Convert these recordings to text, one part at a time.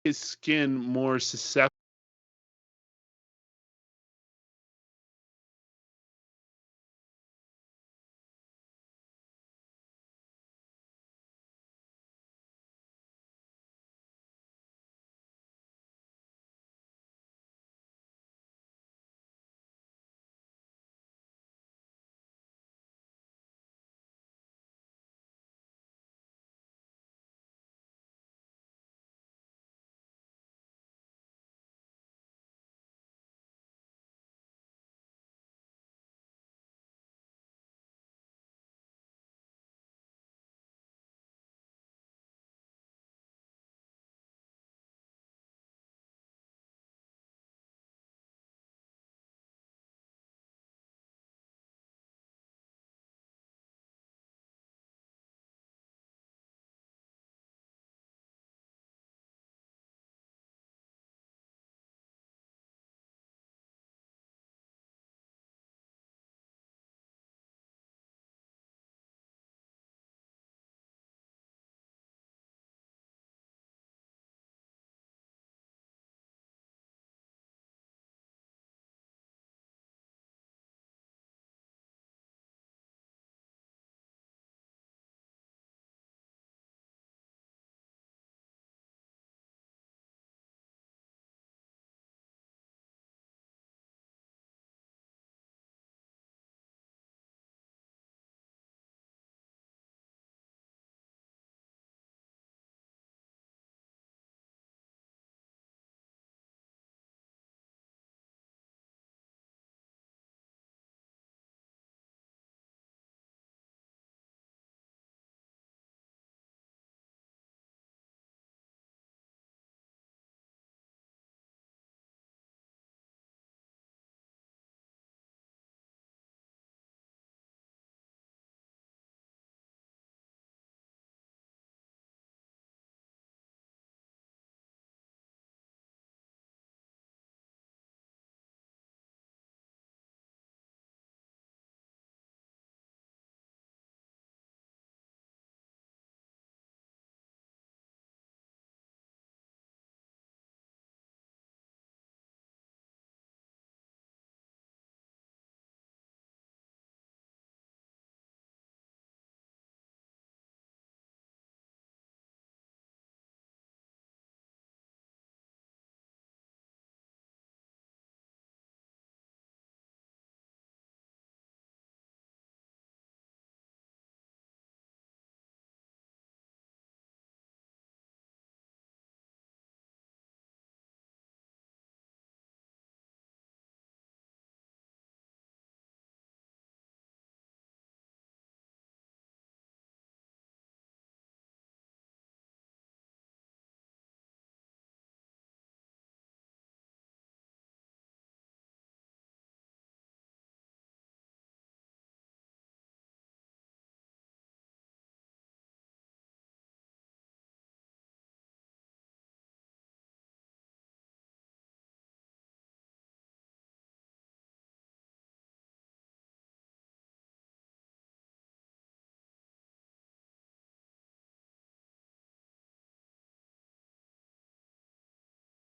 his skin more susceptible.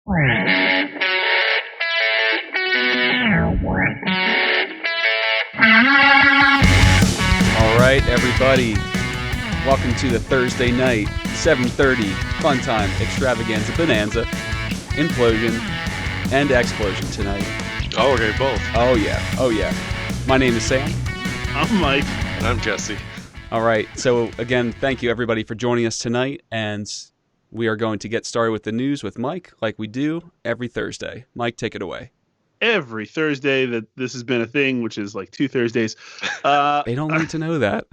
All right, everybody. Welcome to the Thursday night, 7:30 fun time extravaganza bonanza, implosion, and explosion tonight. Oh, okay, both. Oh yeah. My name is Sam. I'm Mike. And I'm Jesse. All right. So again, thank you everybody for joining us tonight, and we are going to get started with the news with Mike, like we do every Thursday. Mike, take it away. Every Thursday that this has been a thing, which is like 2 Thursdays. They don't need to know that.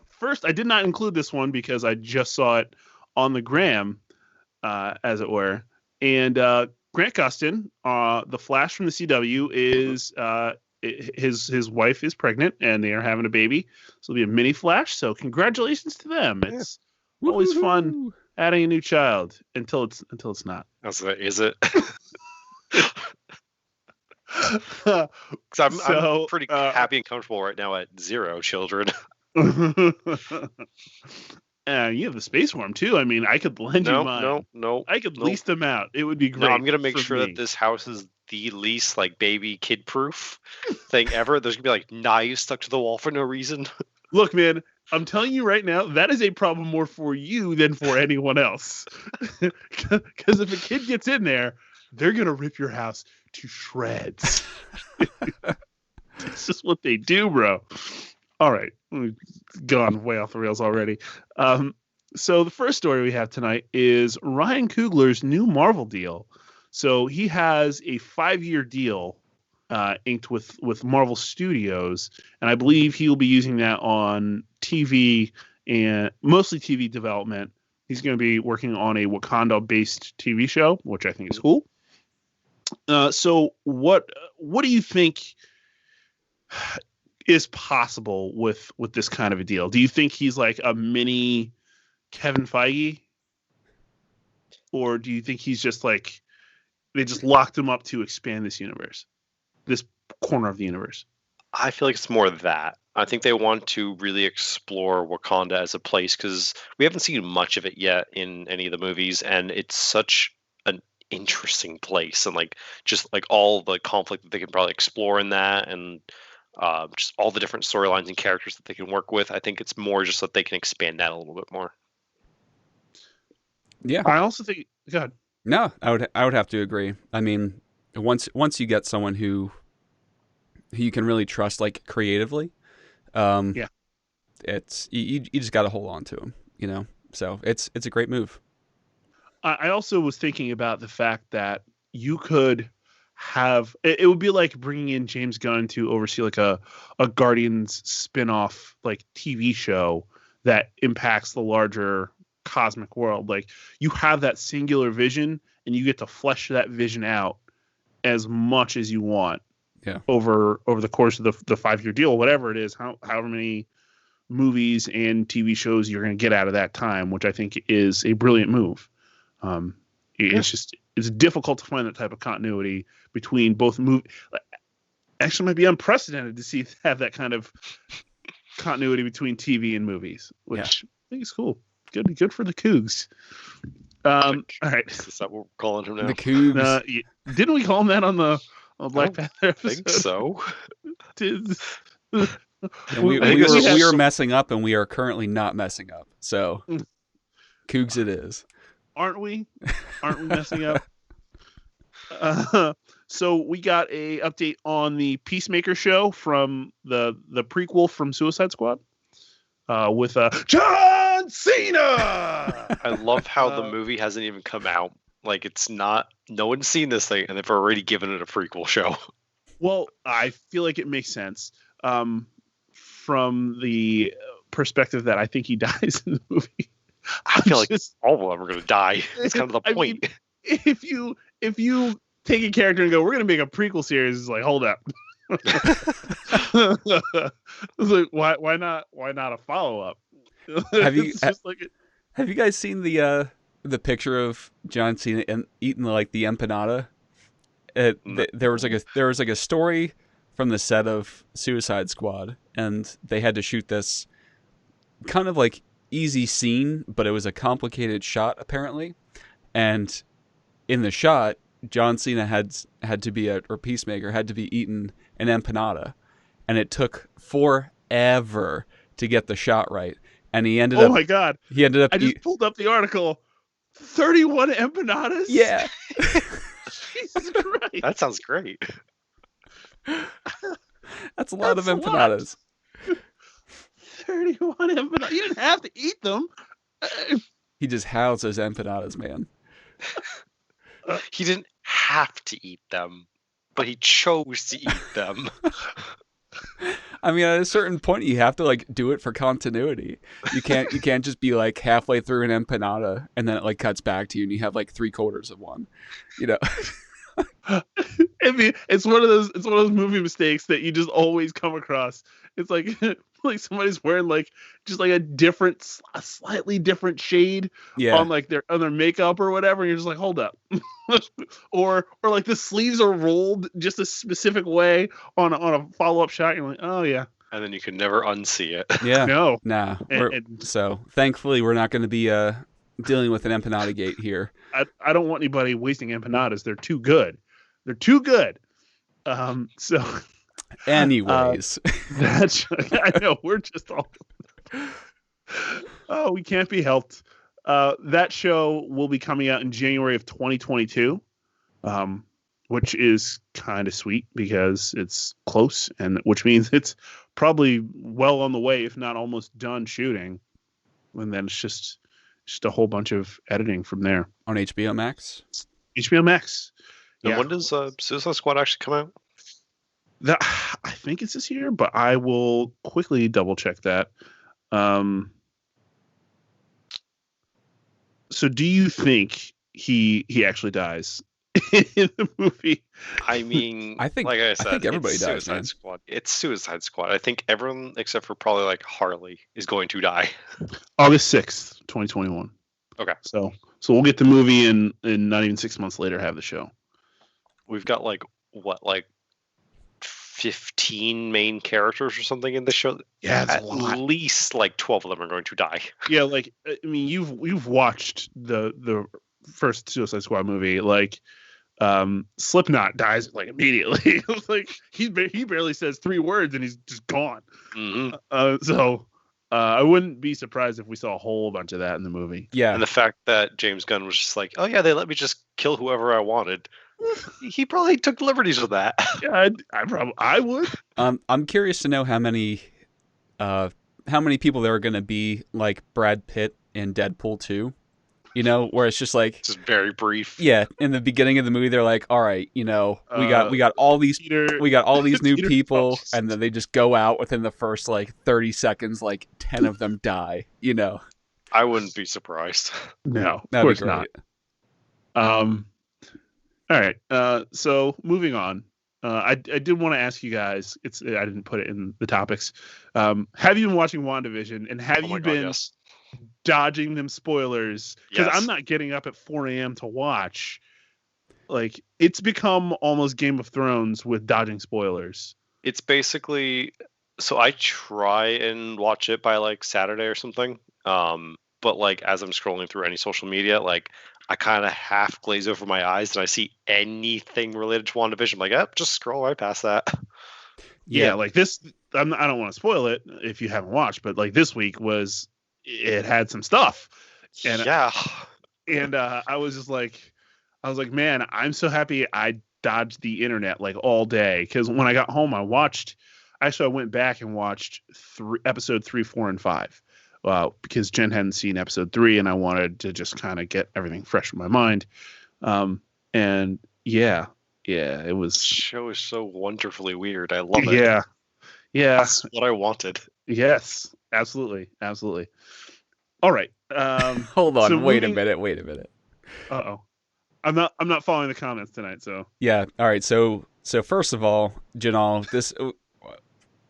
First, I did not include this one because I just saw it on the gram, as it were. And Grant Gustin, the Flash from the CW, is his wife is pregnant and they are having a baby. So it'll be a mini Flash. So congratulations to them. It's always fun adding a new child until it's not. I was like, is it? Because I'm pretty happy and comfortable right now at 0 children. You have the Space Worm too. I mean, I could lend you mine. No. I could lease them out. It would be great. No, I'm gonna make sure that this house is the least like baby kid proof thing ever. There's gonna be like knives stuck to the wall for no reason. Look, man, I'm telling you right now, that is a problem more for you than for anyone else. Because if a kid gets in there, they're gonna rip your house to shreds. It's just what they do, bro. All right, we've gone way off the rails already. So the first story we have tonight is Ryan Coogler's new Marvel deal. So he has a 5-year deal inked with Marvel Studios, and I believe he'll be using that on TV and mostly TV development. He's going to be working on a Wakanda-based TV show, which I think is cool. So what do you think is possible with this kind of a deal? Do you think he's like a mini Kevin Feige, or do you think he's just like they just locked him up to expand this universe, this corner of the universe? I feel like it's more that. I think they want to really explore Wakanda as a place because we haven't seen much of it yet in any of the movies, and it's such an interesting place, and like just like all the conflict that they can probably explore in that, and just all the different storylines and characters that they can work with. I think it's more just that they can expand that a little bit more. Yeah, I also think. Go ahead. No, I would have to agree. I mean, once you get someone who you can really trust, like creatively, it's you just got to hold on to him, you know. So it's a great move. I also was thinking about the fact that you could have it would be like bringing in James Gunn to oversee like a Guardians spin-off like TV show that impacts the larger cosmic world. Like you have that singular vision and you get to flesh that vision out as much as you want over the course of the 5-year deal, whatever it is, however many movies and TV shows you're going to get out of that time, which I think is a brilliant move. It's difficult to find that type of continuity between both movies. Actually, might be unprecedented to have that kind of continuity between TV and movies, which I think is cool. Good for the Cougs. All right. Is that what we're calling him now? The Cougs. Didn't we call him that on the Black Panther episode? I think so. We are messing up, and we are currently not messing up. So, Cougs it is. Aren't we messing up? So we got a update on the Peacemaker show from the prequel from Suicide Squad with John Cena. I love how the movie hasn't even come out. Like no one's seen this thing, and they've already given it a prequel show. Well, I feel like it makes sense from the perspective that I think he dies in the movie. I feel like all of them are going to die. It's kind of the point. Mean, if you take a character and go, we're going to make a prequel series, it's like, hold up. It's like, why not a follow up? Have you guys seen the picture of John Cena eating like the empanada? There was like a story from the set of Suicide Squad, and they had to shoot this kind of like easy scene, but it was a complicated shot apparently. And in the shot, John Cena had to be or Peacemaker had to be eating an empanada, and it took forever to get the shot right. And he ended up. Oh my god! He ended up. I just pulled up the article. 31 empanadas. Yeah. Jesus Christ! That sounds great. That's a lot of empanadas. 31 empanadas. You didn't have to eat them. He just houses empanadas, man. He didn't have to eat them, but he chose to eat them. I mean, at a certain point, you have to like do it for continuity. You can't just be like halfway through an empanada and then it like cuts back to you and you have like 3/4 of one. You know. I mean, it's one of those movie mistakes that you just always come across. It's like somebody's wearing like just like a slightly different shade on like their makeup or whatever, and you're just like, hold up. or like the sleeves are rolled just a specific way on a follow-up shot. You're like, oh yeah, And then you can never unsee it. Yeah. No. Nah. And So thankfully, we're not going to be dealing with an empanada gate here. I don't want anybody wasting empanadas. They're too good. They're too good. So Anyways, that's I know we're just all. Oh, we can't be helped. That show will be coming out in January of 2022, which is kind of sweet because it's close, and which means it's probably well on the way, if not almost done shooting. And then it's just a whole bunch of editing from there on HBO Max. HBO Max. And when does Suicide Squad actually come out? I think it's this year, but I will quickly double check that. So do you think he actually dies in the movie? I mean, I think, like I said, I think everybody it's dies, Suicide man. Squad. It's Suicide Squad. I think everyone except for probably like Harley is going to die. August 6th, 2021. Okay. So we'll get the movie and not even 6 months later have the show. We've got like 15 main characters or something in the show. Yeah, it's at a lot. least like 12 of them are going to die. Yeah, like I mean, you've watched the first Suicide Squad movie. Like, Slipknot dies like immediately. Like he barely says 3 words and he's just gone. Mm-hmm. So I wouldn't be surprised if we saw a whole bunch of that in the movie. Yeah, And the fact that James Gunn was just like, oh yeah, they let me just kill whoever I wanted. He probably took liberties with that. Yeah, I would. I'm curious to know how many people there are going to be like Brad Pitt in Deadpool 2. You know, where it's just like, Just very brief. yeah, in the beginning of the movie, they're like, all right, you know, we got all these new Peter people, Falk. and then they just go out within the first like 30 seconds, like 10 of them die. You know, I wouldn't be surprised. No, of that'd course be great. not. All right. So moving on. I did want to ask you guys. I didn't put it in the topics. Have you been watching WandaVision, and have Oh you my God, been yes. dodging them spoilers? Because Yes. I'm not getting up at 4 a.m. to watch. Like, it's become almost Game of Thrones with dodging spoilers. It's basically, so I try and watch it by like Saturday or something. But like as I'm scrolling through any social media, like I kind of half glaze over my eyes and I see anything related to WandaVision. I'm like, just scroll right past that. Yeah, like this. I don't want to spoil it if you haven't watched, but like this week it had some stuff, and yeah. and I was like, man, I'm so happy I dodged the internet like all day, because when I got home, I went back and watched episode 3, 4, and 5. Because Jen hadn't seen episode 3, and I wanted to just kind of get everything fresh in my mind. And yeah, it was. This show is so wonderfully weird. I love it. Yeah. That's what I wanted. Yes, absolutely. All right. Hold on, so wait a moving- minute. Uh-oh. I'm not following the comments tonight, so. Yeah, all right. So first of all, Janal, this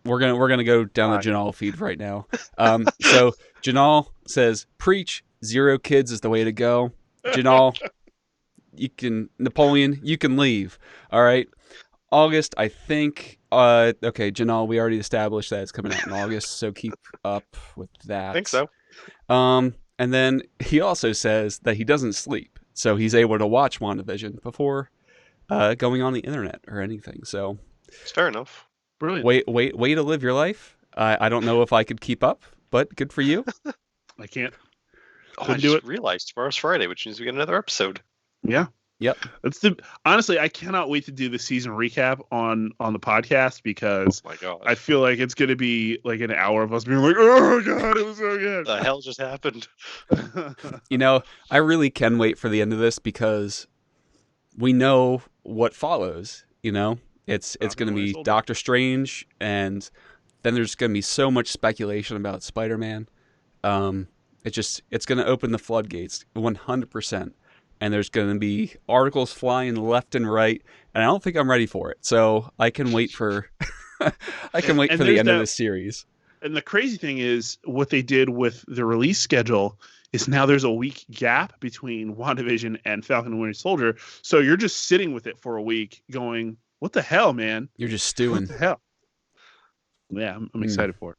we're gonna go down the Janal feed right now. So Janal says, "Preach, 0 kids is the way to go." Janal, Napoleon, you can leave. All right. August, I think. Okay, Janal, we already established that it's coming out in August, so keep up with that. I think so. And then he also says that he doesn't sleep, so he's able to watch WandaVision before going on the internet or anything. So It's fair enough. Brilliant. way to live your life. I don't know if I could keep up, but good for you. I can't. Oh, I Couldn't do just it. realized tomorrow's Friday, which means we get another episode. Yeah. Yep. Honestly, I cannot wait to do the season recap on the podcast, because Oh my God. I feel like it's going to be like an hour of us being like, oh God, it was so good. the hell just happened? You know, I really can wait for the end of this because we know what follows. You know, it's going to be Doctor Strange, and then there's going to be so much speculation about Spider-Man. It's going to open the floodgates 100%. And there's going to be articles flying left and right, and I don't think I'm ready for it. So I can wait for the end of this series. And the crazy thing is, what they did with the release schedule is now there's a week gap between WandaVision and Falcon and Winter Soldier. So you're just sitting with it for a week going, what the hell, man? You're just What stewing. the hell? Yeah, I'm excited for it.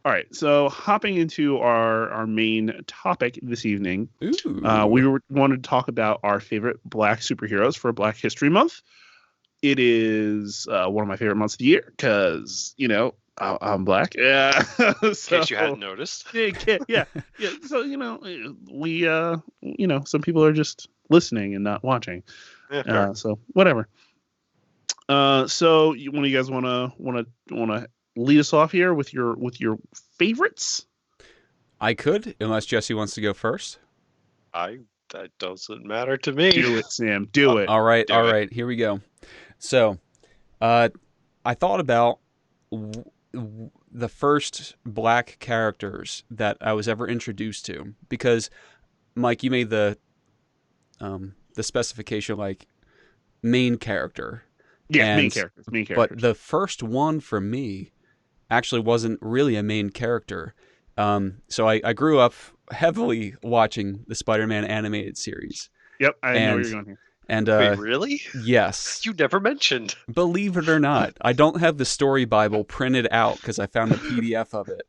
All right, so hopping into our main topic this evening, we wanted to talk about our favorite Black superheroes for Black History Month. It is one of my favorite months of the year because I'm Black. Yeah, in case you hadn't noticed. yeah. So we some people are just listening and not watching. Yeah, so whatever. So one of you guys want to lead us off here with your favorites? I could, unless Jesse wants to go first. That doesn't matter to me. Do it, Sam. Do it. All right. Here we go. So, I thought about the first Black characters that I was ever introduced to, because Mike, you made the specification like main character. Yeah, main characters. But the first one for me actually wasn't really a main character. So I grew up heavily watching the Spider-Man animated series. Yep, I know where you're going here. And wait, really? Yes. You never mentioned. Believe it or not, I don't have the story Bible printed out because I found a PDF of it.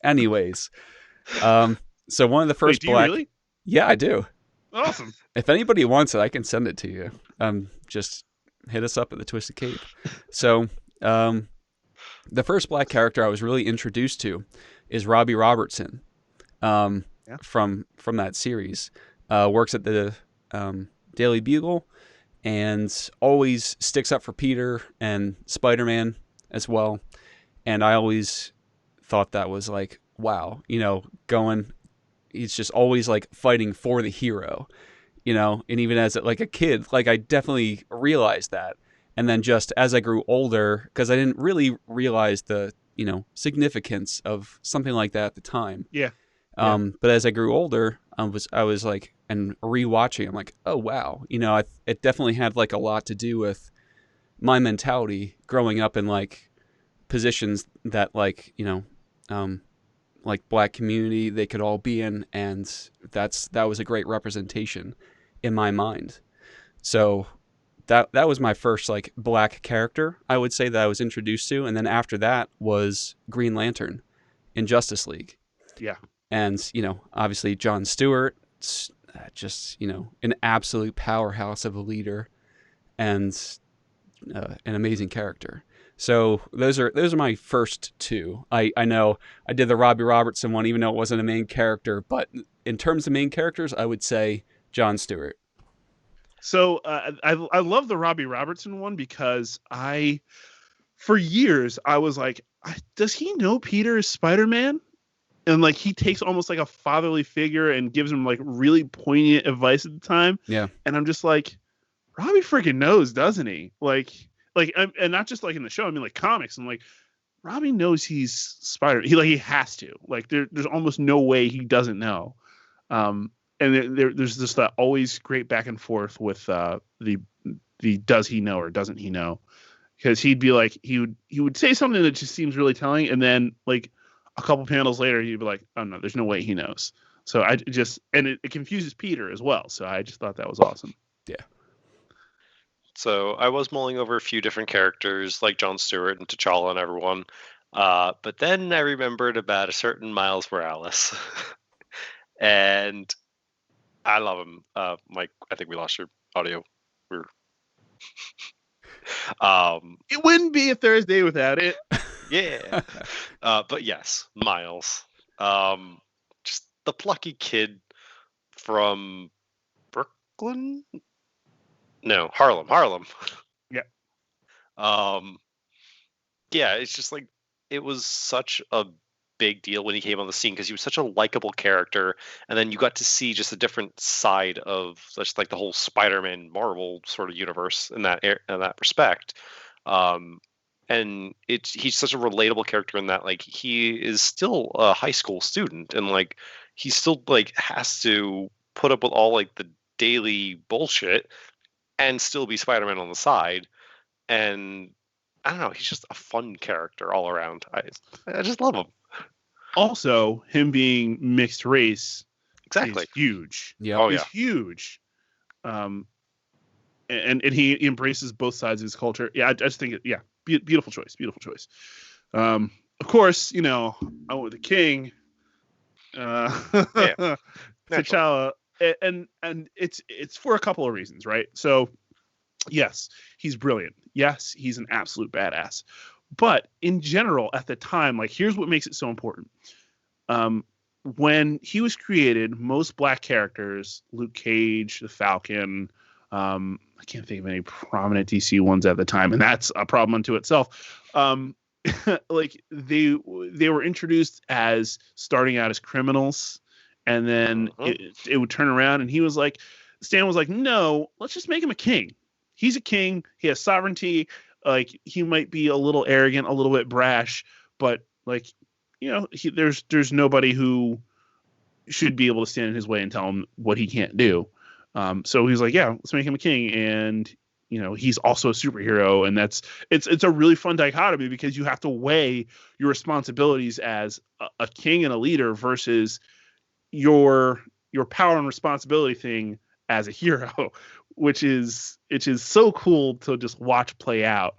Anyways, so one of the first Wait, do you really? Yeah, I do. Awesome. If anybody wants it, I can send it to you. Just hit us up at the Twisted Cape. So, the first Black character I was really introduced to is Robbie Robertson. From that series, works at the Daily Bugle, and always sticks up for Peter and Spider-Man as well. And I always thought that was like, wow, he's just always like fighting for the hero, and even as like a kid, like I definitely realized that. And then just as I grew older, because I didn't really realize the, significance of something like that at the time. Yeah. But as I grew older, I was like, and rewatching, I'm like, oh wow, it definitely had like a lot to do with my mentality growing up in like positions that like like Black community they could all be in, and that was a great representation in my mind. So that was my first like Black character I would say that I was introduced to, and then after that was Green Lantern in Justice League. Yeah. And, obviously John Stewart, just, an absolute powerhouse of a leader and an amazing character. So those are my first two. I know I did the Robbie Robertson one, even though it wasn't a main character, but in terms of main characters, I would say John Stewart. So I love the Robbie Robertson one because for years I was like, does he know Peter is Spider-Man? And like he takes almost like a fatherly figure and gives him like really poignant advice at the time. Yeah. And I'm just like, Robbie freaking knows, doesn't he? Like, and not just like in the show. I mean, like comics. I'm like, Robbie knows he's Spider. He has to. Like, there's almost no way he doesn't know. And there's just that always great back and forth with the does he know or doesn't he know? Because he'd be like he would say something that just seems really telling, and then like a couple panels later, he'd be like, oh no, there's no way he knows. So it confuses Peter as well. So I just thought that was awesome. Yeah. So I was mulling over a few different characters like John Stewart and T'Challa and everyone. But then I remembered about a certain Miles Morales. And I love him. Mike, I think we lost your audio. It wouldn't be a Thursday without it. Yeah. But yes, Miles. Just the plucky kid from Brooklyn? No, Harlem. Yeah. Yeah, it's just like it was such a big deal when he came on the scene because he was such a likable character, and then you got to see just a different side of just like the whole Spider-Man Marvel sort of universe in that respect. And he's such a relatable character in that like he is still a high school student, and like he still like has to put up with all like the daily bullshit and still be Spider-Man on the side. And I don't know, he's just a fun character all around. I just love him. Also, him being mixed race Exactly. is huge. Yeah. Oh, He's yeah. huge. And he embraces both sides of his culture. Yeah, I just think beautiful choice. Of course, I went with the king, T'Challa, and it's for a couple of reasons, right? So, yes, he's brilliant. Yes, he's an absolute badass. But in general, at the time, like, here's what makes it so important. When he was created, most black characters, Luke Cage, the Falcon, I can't think of any prominent DC ones at the time, and that's a problem unto itself. Like they were introduced as starting out as criminals, and then it would turn around, and Stan was like, no, let's just make him a king. He's a king. He has sovereignty. Like, he might be a little arrogant, a little bit brash, but like, there's nobody who should be able to stand in his way and tell him what he can't do. So he's like, yeah, let's make him a king. And, he's also a superhero. And it's a really fun dichotomy, because you have to weigh your responsibilities as a king and a leader versus your power and responsibility thing as a hero, which is so cool to just watch play out.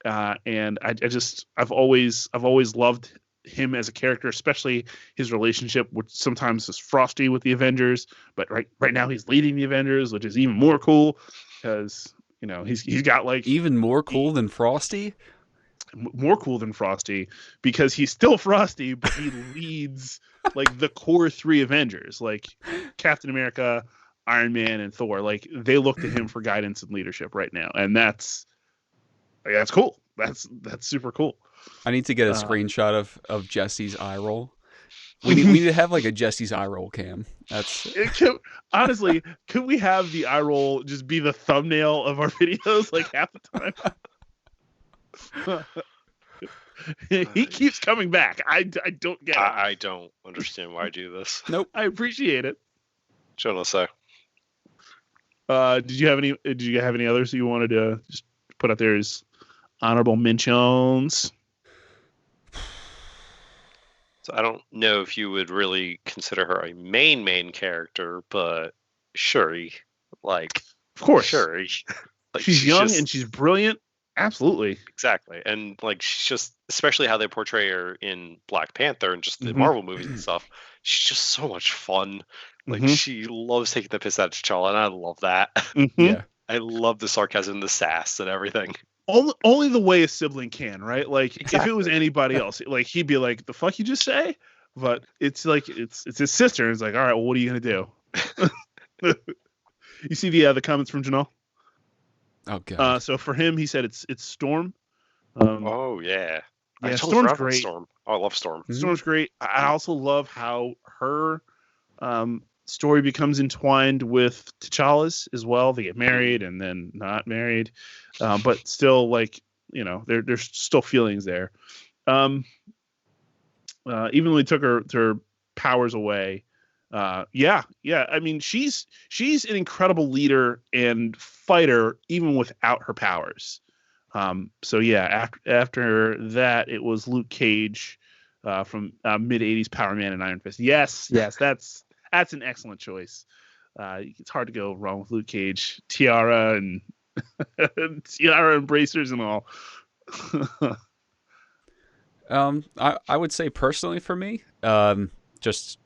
And I've always loved him as a character, especially his relationship, which sometimes is frosty with the Avengers, but right now he's leading the Avengers, which is even more cool, because he's got like even more cool than Frosty. More cool than Frosty, because he's still Frosty, but he leads like the core three Avengers, like Captain America, Iron Man, and Thor. Like, they look to him for guidance and leadership right now, and that's cool. That's super cool. I need to get a screenshot of Jesse's eye roll. We need to have like a Jesse's eye roll cam. Honestly, could we have the eye roll just be the thumbnail of our videos like half the time? He keeps coming back. I don't get it. I don't understand why I do this. Nope. I appreciate it. Je ne sais. Did you have any others that you wanted to just put out there as honorable mentions? So I don't know if you would really consider her a main character, but Shuri, like, of course, Shuri, like, she's young and she's brilliant. Absolutely, exactly, and like, she's just, especially how they portray her in Black Panther and just the Marvel movies and stuff. She's just so much fun. Like, she loves taking the piss out of T'Challa, and I love that. Yeah, I love the sarcasm, the sass, and everything. Only the way a sibling can, right? Like, exactly. If it was anybody else, like, he'd be like, "The fuck you just say?" But it's like it's his sister, and it's like, "All right, well, what are you gonna do?" You see the comments from Janelle? Oh god. So for him, he said it's Storm. Oh yeah. Yeah, Storm's great. Storm. Oh, I love Storm. Storm's great. I also love how her story becomes entwined with T'Challa's as well. They get married and then not married, but still, like, there's still feelings there. Even when they took her powers away, yeah. I mean, she's an incredible leader and fighter even without her powers. So yeah, after that, it was Luke Cage from mid '80s Power Man and Iron Fist. Yes, that's an excellent choice. It's hard to go wrong with Luke Cage, tiara and tiara and bracers and all. I would say personally for me, just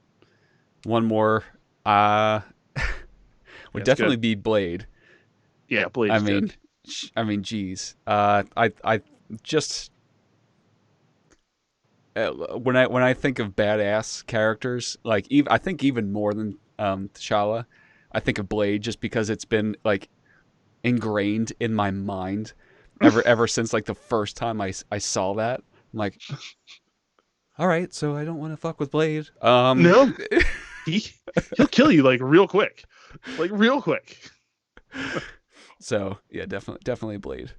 one more would definitely be Blade. Yeah, Blade. I mean, geez. I just when I think of badass characters, like, I think even more than T'Challa, I think of Blade, just because it's been like ingrained in my mind ever since like the first time I saw that. I'm like, all right, so I don't want to fuck with Blade. No, he'll kill you like real quick. So yeah, definitely Blade.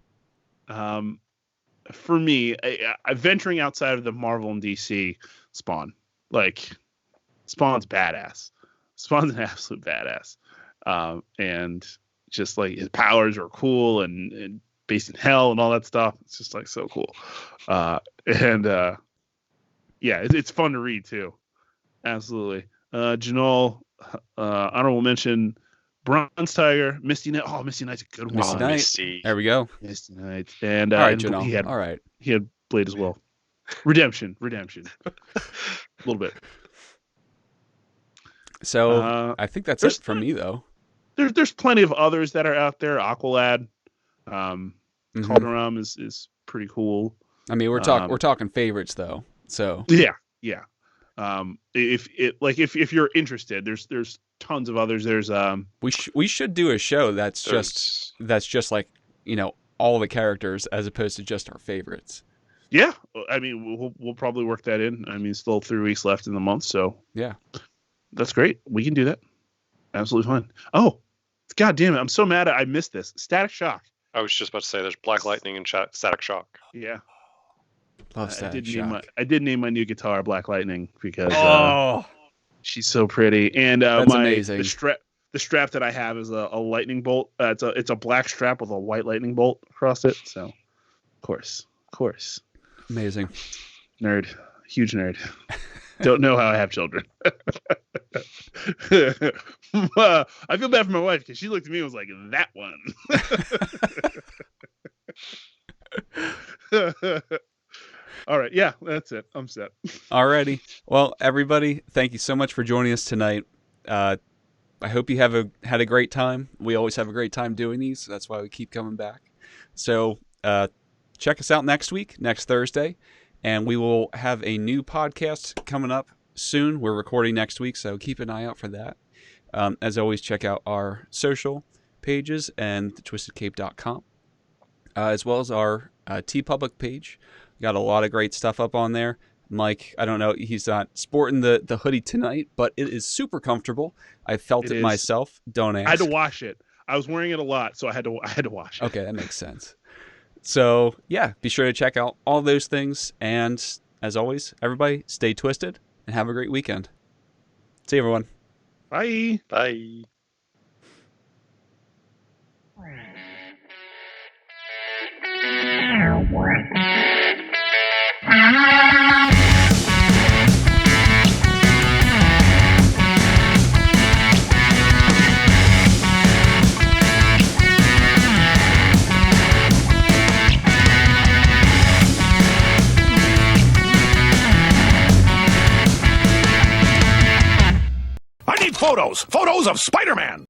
For me, I venturing outside of the Marvel and DC, Spawn. Like, Spawn's badass. Spawn's an absolute badass. And just like his powers are cool and based in hell and all that stuff. It's just like so cool. Yeah, it's fun to read too. Absolutely. Janelle, honorable mention, Bronze Tiger, Misty Knight. Oh, Misty Knight's a good one. Misty Knight. Misty. There we go. Misty Knight. And all right, Janelle. he had Blade as well. Redemption. A little bit. So I think that's it from me, though. There's plenty of others that are out there. Aqualad, Calderum is pretty cool. I mean, we're talking favorites, though. So yeah. If you're interested, there's tons of others. There's we should do a show that's just like, you know, all the characters as opposed to just our favorites. Yeah, I mean, we'll probably work that in. I mean, still 3 weeks left in the month, so yeah, that's great. We can do that. Absolutely fine. Oh, God damn it! I'm so mad I missed this. Static Shock. I was just about to say there's Black Lightning and Static Shock. Yeah. Love Static Shock. I did name my new guitar Black Lightning because she's so pretty. And that's amazing. The strap that I have is a lightning bolt. It's a black strap with a white lightning bolt across it. So, of course. Amazing. Nerd. Huge nerd. Don't know how I have children. I feel bad for my wife because she looked at me and was like, that one. All right. Yeah, that's it. I'm set. Alrighty. Well, everybody, thank you so much for joining us tonight. I hope you had a great time. We always have a great time doing these. So that's why we keep coming back. So check us out next Thursday. And we will have a new podcast coming up soon. We're recording next week, so keep an eye out for that. As always, check out our social pages and thetwistedcape.com, as well as our TeePublic page. We got a lot of great stuff up on there. Mike, I don't know, he's not sporting the hoodie tonight, but it is super comfortable. I felt it myself. Don't ask. I had to wash it. I was wearing it a lot, so I had to wash it. Okay, that makes sense. So, yeah, be sure to check out all those things. And as always, everybody, stay twisted and have a great weekend. See you, everyone. Bye. Bye. Photos of Spider-Man.